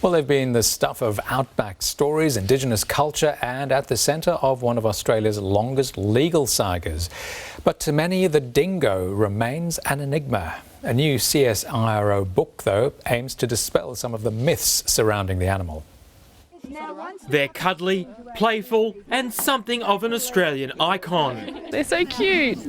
Well, they've been the stuff of outback stories, Indigenous culture and at the centre of one of Australia's longest legal sagas. But to many, the dingo remains an enigma. A new CSIRO book, though, aims to dispel some of the myths surrounding the animal. They're cuddly, playful and something of an Australian icon. They're so cute.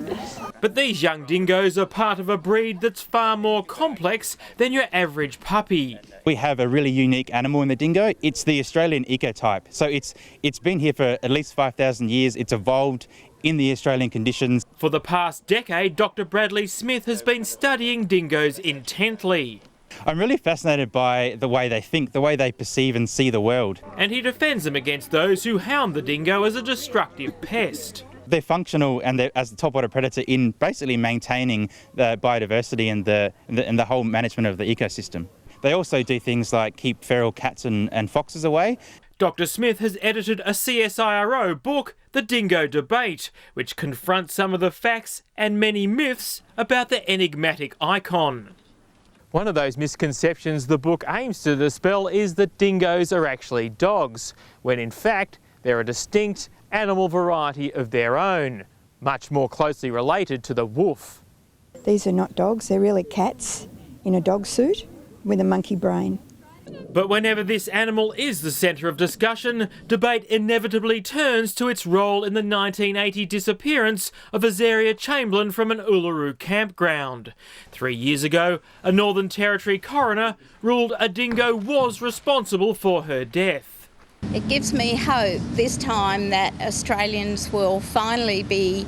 But these young dingoes are part of a breed that's far more complex than your average puppy. We have a really unique animal in the dingo. It's the Australian ecotype. So it's been here for at least 5,000 years. It's evolved in the Australian conditions. For the past decade, Dr. Bradley Smith has been studying dingoes intently. I'm really fascinated by the way they think, the way they perceive and see the world. And he defends them against those who hound the dingo as a destructive pest. They're functional and they're as the topwater predator in basically maintaining the biodiversity and the whole management of the ecosystem. They also do things like keep feral cats and foxes away. Dr. Smith has edited a CSIRO book, The Dingo Debate, which confronts some of the facts and many myths about the enigmatic icon. One of those misconceptions the book aims to dispel is that dingoes are actually dogs, when in fact they're a distinct animal variety of their own, much more closely related to the wolf. These are not dogs, they're really cats in a dog suit with a monkey brain. But whenever this animal is the centre of discussion, debate inevitably turns to its role in the 1980 disappearance of Azaria Chamberlain from an Uluru campground. 3 years ago, a Northern Territory coroner ruled a dingo was responsible for her death. It gives me hope this time that Australians will finally be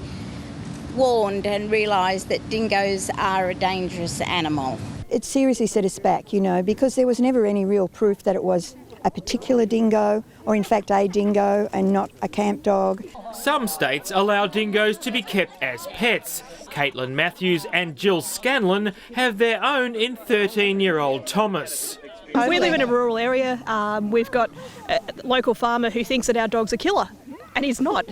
warned and realise that dingoes are a dangerous animal. It seriously set us back, you know, because there was never any real proof that it was a particular dingo or in fact a dingo and not a camp dog. Some states allow dingoes to be kept as pets. Caitlin Matthews and Jill Scanlon have their own in 13-year-old Thomas. We live in a rural area. We've got a local farmer who thinks that our dog's a killer, and he's not.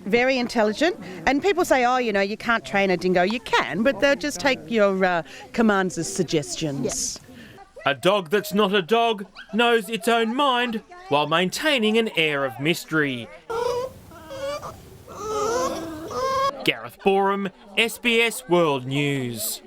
Very intelligent, and people say, oh, you know, you can't train a dingo. You can, but they'll just take your commands as suggestions. Yes. A dog that's not a dog knows its own mind while maintaining an air of mystery. Gareth Borum, SBS World News.